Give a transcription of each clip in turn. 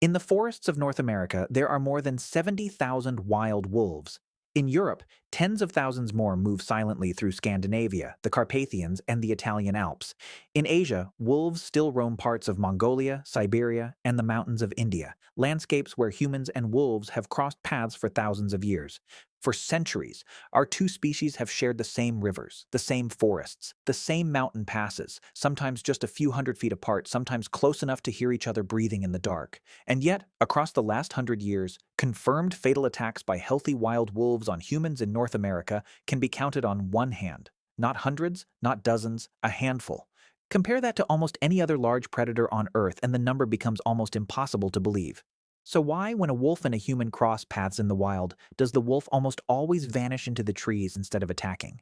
In the forests of North America, there are more than 70,000 wild wolves. In Europe, tens of thousands more move silently through Scandinavia, the Carpathians, and the Italian Alps. In Asia, wolves still roam parts of Mongolia, Siberia, and the mountains of India, landscapes where humans and wolves have crossed paths for thousands of years. For centuries, our two species have shared the same rivers, the same forests, the same mountain passes, sometimes just a few hundred feet apart, sometimes close enough to hear each other breathing in the dark. And yet, across the last 100 years, confirmed fatal attacks by healthy wild wolves on humans in North America can be counted on one hand. Not hundreds, not dozens, a handful. Compare that to almost any other large predator on Earth, and the number becomes almost impossible to believe. So why, when a wolf and a human cross paths in the wild, does the wolf almost always vanish into the trees instead of attacking?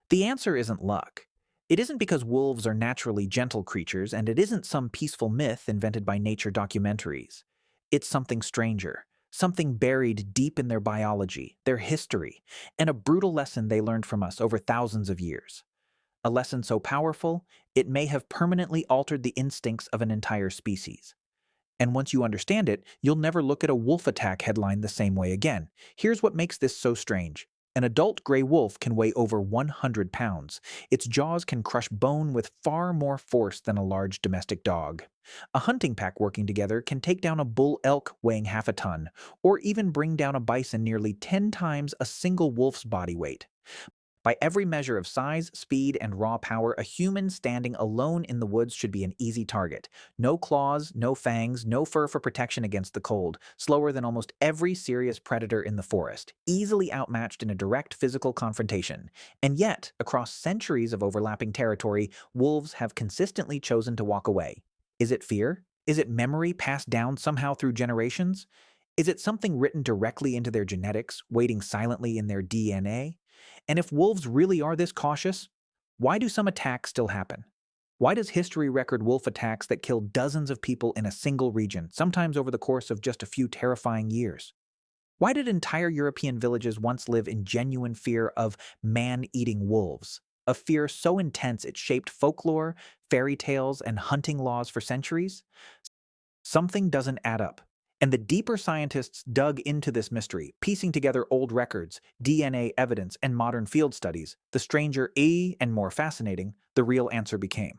The answer isn't luck. It isn't because wolves are naturally gentle creatures, and it isn't some peaceful myth invented by nature documentaries. It's something stranger, something buried deep in their biology, their history, and a brutal lesson they learned from us over thousands of years. A lesson so powerful, it may have permanently altered the instincts of an entire species. And once you understand it, you'll never look at a wolf attack headline the same way again. Here's what makes this so strange. An adult gray wolf can weigh over 100 pounds. Its jaws can crush bone with far more force than a large domestic dog. A hunting pack working together can take down a bull elk weighing half a ton, or even bring down a bison nearly 10 times a single wolf's body weight. By every measure of size, speed, and raw power, a human standing alone in the woods should be an easy target. No claws, no fangs, no fur for protection against the cold, slower than almost every serious predator in the forest, easily outmatched in a direct physical confrontation. And yet, across centuries of overlapping territory, wolves have consistently chosen to walk away. Is it fear? Is it memory passed down somehow through generations? Is it something written directly into their genetics, waiting silently in their DNA? And if wolves really are this cautious, why do some attacks still happen? Why does history record wolf attacks that kill dozens of people in a single region, sometimes over the course of just a few terrifying years? Why did entire European villages once live in genuine fear of man-eating wolves? A fear so intense it shaped folklore, fairy tales, and hunting laws for centuries? Something doesn't add up. And the deeper scientists dug into this mystery, piecing together old records, DNA evidence, and modern field studies, the stranger and more fascinating the real answer became.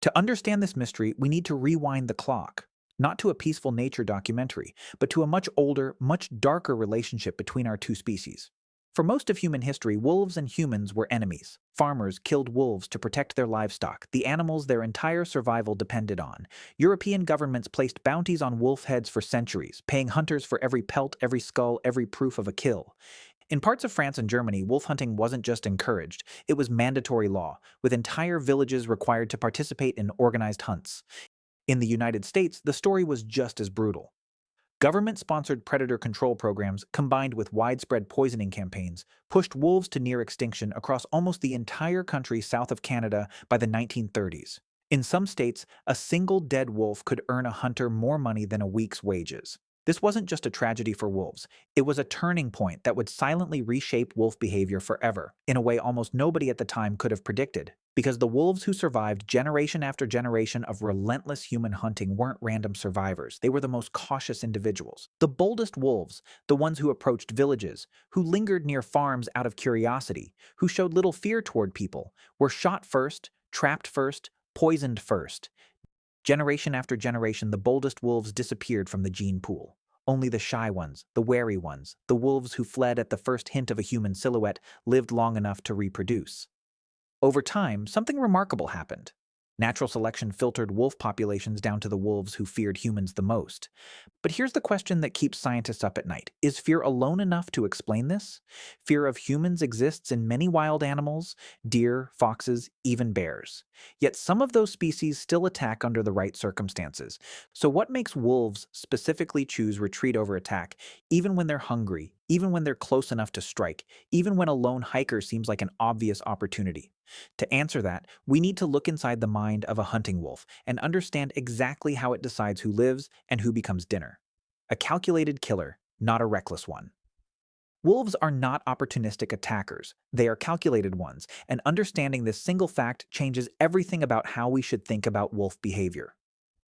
To understand this mystery, we need to rewind the clock, not to a peaceful nature documentary, but to a much older, much darker relationship between our two species. For most of human history, wolves and humans were enemies. Farmers killed wolves to protect their livestock, the animals their entire survival depended on. European governments placed bounties on wolf heads for centuries, paying hunters for every pelt, every skull, every proof of a kill. In parts of France and Germany, wolf hunting wasn't just encouraged, it was mandatory law, with entire villages required to participate in organized hunts. In the United States, the story was just as brutal. Government-sponsored predator control programs, combined with widespread poisoning campaigns, pushed wolves to near extinction across almost the entire country south of Canada by the 1930s. In some states, a single dead wolf could earn a hunter more money than a week's wages. This wasn't just a tragedy for wolves, it was a turning point that would silently reshape wolf behavior forever, in a way almost nobody at the time could have predicted. Because the wolves who survived generation after generation of relentless human hunting weren't random survivors, they were the most cautious individuals. The boldest wolves, the ones who approached villages, who lingered near farms out of curiosity, who showed little fear toward people, were shot first, trapped first, poisoned first. Generation after generation, the boldest wolves disappeared from the gene pool. Only the shy ones, the wary ones, the wolves who fled at the first hint of a human silhouette, lived long enough to reproduce. Over time, something remarkable happened. Natural selection filtered wolf populations down to the wolves who feared humans the most. But here's the question that keeps scientists up at night. Is fear alone enough to explain this? Fear of humans exists in many wild animals, deer, foxes, even bears. Yet some of those species still attack under the right circumstances. So what makes wolves specifically choose retreat over attack, even when they're hungry, even when they're close enough to strike, even when a lone hiker seems like an obvious opportunity? To answer that, we need to look inside the mind of a hunting wolf and understand exactly how it decides who lives and who becomes dinner. A calculated killer, not a reckless one. Wolves are not opportunistic attackers, they are calculated ones, and understanding this single fact changes everything about how we should think about wolf behavior.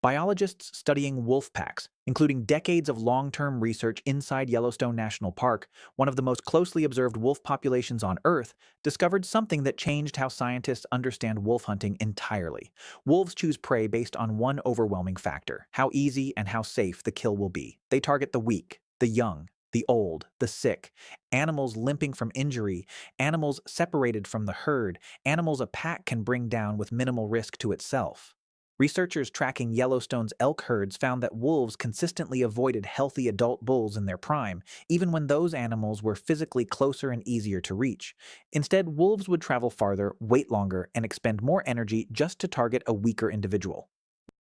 Biologists studying wolf packs, including decades of long-term research inside Yellowstone National Park, one of the most closely observed wolf populations on Earth, discovered something that changed how scientists understand wolf hunting entirely. Wolves choose prey based on one overwhelming factor: how easy and how safe the kill will be. They target the weak, the young, the old, the sick, animals limping from injury, animals separated from the herd, animals a pack can bring down with minimal risk to itself. Researchers tracking Yellowstone's elk herds found that wolves consistently avoided healthy adult bulls in their prime, even when those animals were physically closer and easier to reach. Instead, wolves would travel farther, wait longer, and expend more energy just to target a weaker individual.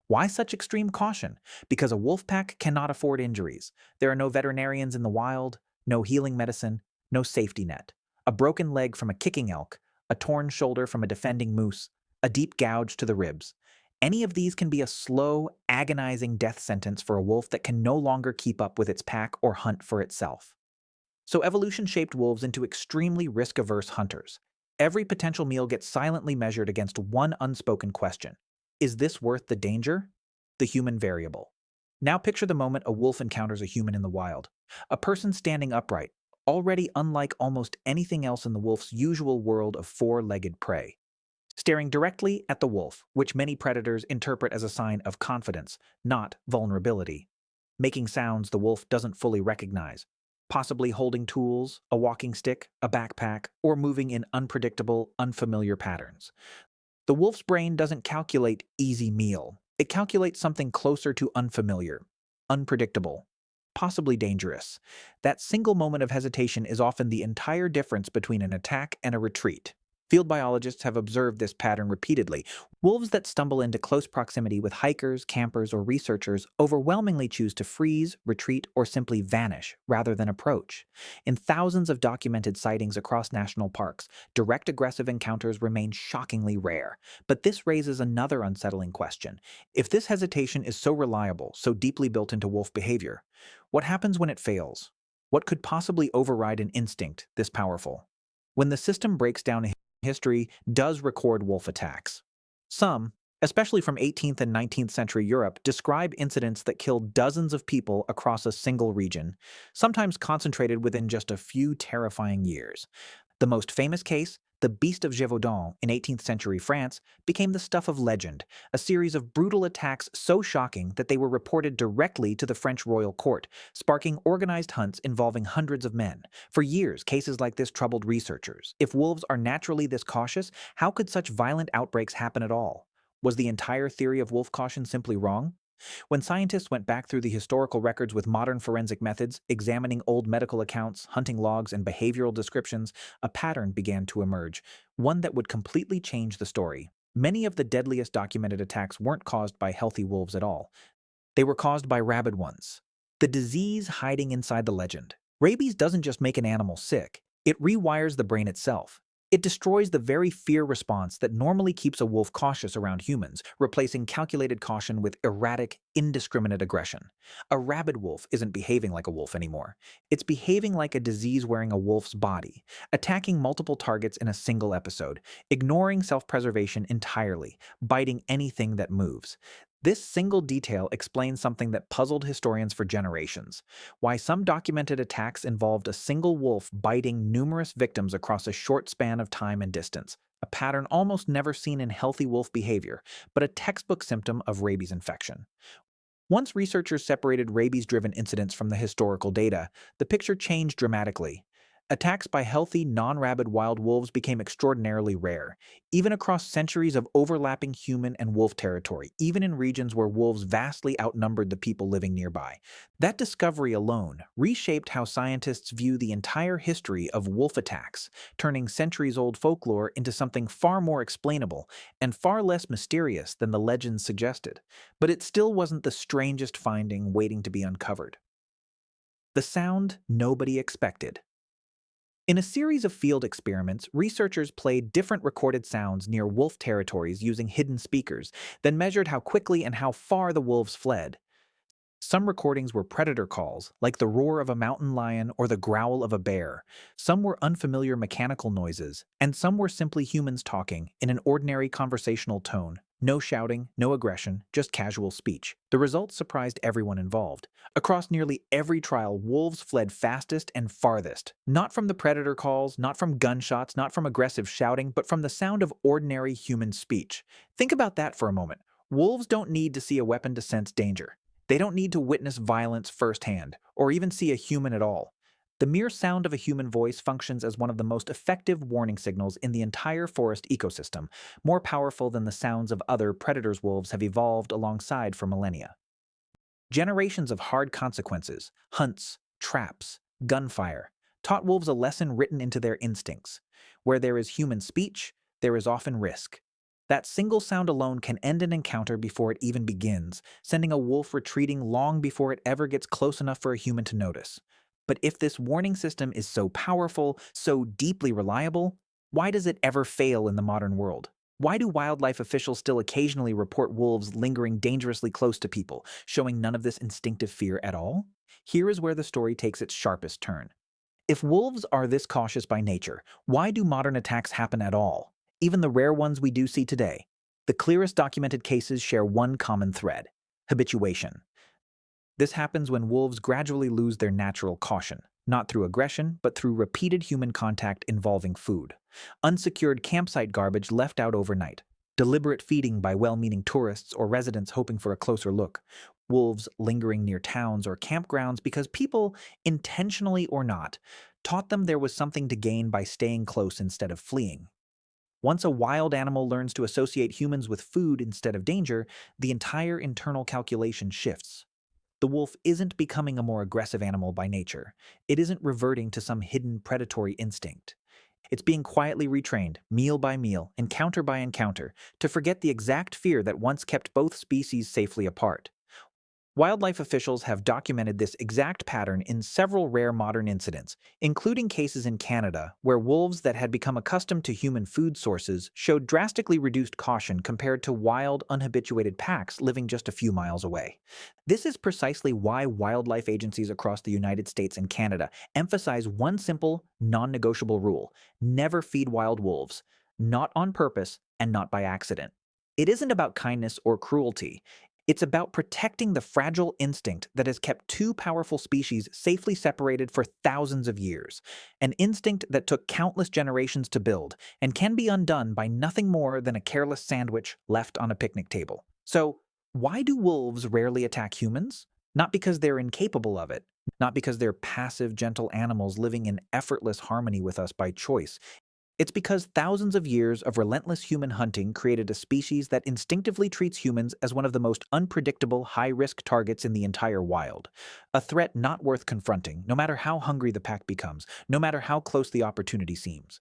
Why such extreme caution? Because a wolf pack cannot afford injuries. There are no veterinarians in the wild, no healing medicine, no safety net. A broken leg from a kicking elk, a torn shoulder from a defending moose, a deep gouge to the ribs. Any of these can be a slow, agonizing death sentence for a wolf that can no longer keep up with its pack or hunt for itself. So evolution shaped wolves into extremely risk-averse hunters. Every potential meal gets silently measured against one unspoken question: is this worth the danger? The human variable. Now picture the moment a wolf encounters a human in the wild. A person standing upright, already unlike almost anything else in the wolf's usual world of four-legged prey. Staring directly at the wolf, which many predators interpret as a sign of confidence, not vulnerability. Making sounds the wolf doesn't fully recognize. Possibly holding tools, a walking stick, a backpack, or moving in unpredictable, unfamiliar patterns. The wolf's brain doesn't calculate easy meal. It calculates something closer to unfamiliar, unpredictable, possibly dangerous. That single moment of hesitation is often the entire difference between an attack and a retreat. Field biologists have observed this pattern repeatedly. Wolves that stumble into close proximity with hikers, campers, or researchers overwhelmingly choose to freeze, retreat, or simply vanish rather than approach. In thousands of documented sightings across national parks, direct aggressive encounters remain shockingly rare. But this raises another unsettling question. If this hesitation is so reliable, so deeply built into wolf behavior, what happens when it fails? What could possibly override an instinct this powerful? When the system breaks down, history does record wolf attacks. Some, especially from 18th and 19th century Europe, describe incidents that killed dozens of people across a single region, sometimes concentrated within just a few terrifying years. The most famous case, the Beast of Gévaudan in 18th century France, became the stuff of legend, a series of brutal attacks so shocking that they were reported directly to the French royal court, sparking organized hunts involving hundreds of men. For years, cases like this troubled researchers. If wolves are naturally this cautious, how could such violent outbreaks happen at all? Was the entire theory of wolf caution simply wrong? When scientists went back through the historical records with modern forensic methods, examining old medical accounts, hunting logs, and behavioral descriptions, a pattern began to emerge, one that would completely change the story. Many of the deadliest documented attacks weren't caused by healthy wolves at all. They were caused by rabid ones. The disease hiding inside the legend. Rabies doesn't just make an animal sick, it rewires the brain itself. It destroys the very fear response that normally keeps a wolf cautious around humans, replacing calculated caution with erratic, indiscriminate aggression. A rabid wolf isn't behaving like a wolf anymore. It's behaving like a disease wearing a wolf's body, attacking multiple targets in a single episode, ignoring self-preservation entirely, biting anything that moves. This single detail explains something that puzzled historians for generations: why some documented attacks involved a single wolf biting numerous victims across a short span of time and distance, a pattern almost never seen in healthy wolf behavior, but a textbook symptom of rabies infection. Once researchers separated rabies-driven incidents from the historical data, the picture changed dramatically. Attacks by healthy, non-rabid wild wolves became extraordinarily rare, even across centuries of overlapping human and wolf territory, even in regions where wolves vastly outnumbered the people living nearby. That discovery alone reshaped how scientists view the entire history of wolf attacks, turning centuries-old folklore into something far more explainable and far less mysterious than the legends suggested. But it still wasn't the strangest finding waiting to be uncovered. The sound nobody expected. In a series of field experiments, researchers played different recorded sounds near wolf territories using hidden speakers, then measured how quickly and how far the wolves fled. Some recordings were predator calls, like the roar of a mountain lion or the growl of a bear. Some were unfamiliar mechanical noises, and some were simply humans talking in an ordinary conversational tone, No shouting, no aggression, just casual speech. The results surprised everyone involved. Across nearly every trial, wolves fled fastest and farthest. Not from the predator calls, not from gunshots, not from aggressive shouting, but from the sound of ordinary human speech. Think about that for a moment. Wolves don't need to see a weapon to sense danger. They don't need to witness violence firsthand, or even see a human at all. The mere sound of a human voice functions as one of the most effective warning signals in the entire forest ecosystem, more powerful than the sounds of other predators wolves have evolved alongside for millennia. Generations of hard consequences, hunts, traps, gunfire, taught wolves a lesson written into their instincts. Where there is human speech, there is often risk. That single sound alone can end an encounter before it even begins, sending a wolf retreating long before it ever gets close enough for a human to notice. But if this warning system is so powerful, so deeply reliable, why does it ever fail in the modern world? Why do wildlife officials still occasionally report wolves lingering dangerously close to people, showing none of this instinctive fear at all? Here is where the story takes its sharpest turn. If wolves are this cautious by nature, why do modern attacks happen at all? Even the rare ones we do see today. The clearest documented cases share one common thread: habituation. This happens when wolves gradually lose their natural caution, not through aggression, but through repeated human contact involving food. Unsecured campsite garbage left out overnight, deliberate feeding by well-meaning tourists or residents hoping for a closer look, wolves lingering near towns or campgrounds because people, intentionally or not, taught them there was something to gain by staying close instead of fleeing. Once a wild animal learns to associate humans with food instead of danger, the entire internal calculation shifts. The wolf isn't becoming a more aggressive animal by nature. It isn't reverting to some hidden predatory instinct. It's being quietly retrained, meal by meal, encounter by encounter, to forget the exact fear that once kept both species safely apart. Wildlife officials have documented this exact pattern in several rare modern incidents, including cases in Canada where wolves that had become accustomed to human food sources showed drastically reduced caution compared to wild, unhabituated packs living just a few miles away. This is precisely why wildlife agencies across the United States and Canada emphasize one simple, non-negotiable rule: never feed wild wolves, not on purpose and not by accident. It isn't about kindness or cruelty. It's about protecting the fragile instinct that has kept two powerful species safely separated for thousands of years, an instinct that took countless generations to build and can be undone by nothing more than a careless sandwich left on a picnic table. So, why do wolves rarely attack humans? Not because they're incapable of it, not because they're passive, gentle animals living in effortless harmony with us by choice. It's because thousands of years of relentless human hunting created a species that instinctively treats humans as one of the most unpredictable, high-risk targets in the entire wild. A threat not worth confronting, no matter how hungry the pack becomes, no matter how close the opportunity seems.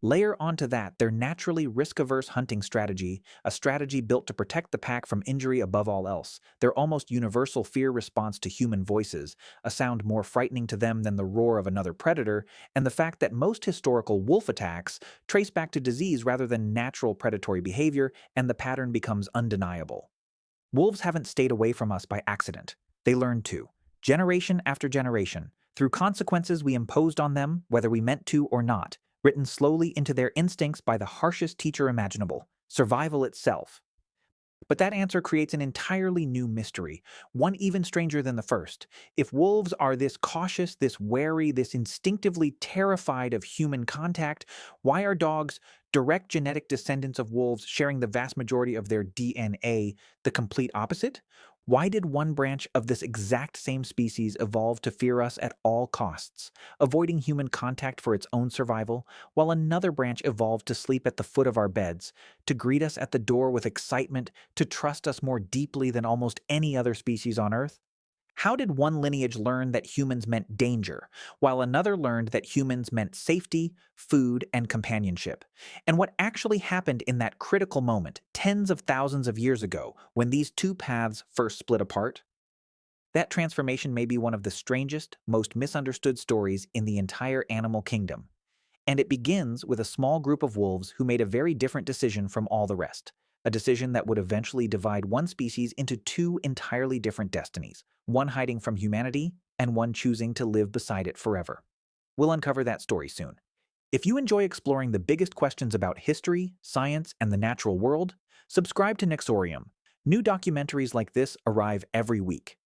Layer onto that their naturally risk-averse hunting strategy, a strategy built to protect the pack from injury above all else, their almost universal fear response to human voices, a sound more frightening to them than the roar of another predator, and the fact that most historical wolf attacks trace back to disease rather than natural predatory behavior, and the pattern becomes undeniable. Wolves haven't stayed away from us by accident. They learned to, generation after generation, through consequences we imposed on them, whether we meant to or not, written slowly into their instincts by the harshest teacher imaginable, survival itself. But that answer creates an entirely new mystery, one even stranger than the first. If wolves are this cautious, this wary, this instinctively terrified of human contact, why are dogs, direct genetic descendants of wolves sharing the vast majority of their DNA, the complete opposite? Why did one branch of this exact same species evolve to fear us at all costs, avoiding human contact for its own survival, while another branch evolved to sleep at the foot of our beds, to greet us at the door with excitement, to trust us more deeply than almost any other species on Earth? How did one lineage learn that humans meant danger, while another learned that humans meant safety, food, and companionship? And what actually happened in that critical moment, tens of thousands of years ago, when these two paths first split apart? That transformation may be one of the strangest, most misunderstood stories in the entire animal kingdom. And it begins with a small group of wolves who made a very different decision from all the rest. A decision that would eventually divide one species into two entirely different destinies, one hiding from humanity and one choosing to live beside it forever. We'll uncover that story soon. If you enjoy exploring the biggest questions about history, science, and the natural world, Subscribe to Nexorium. New documentaries like this arrive every week.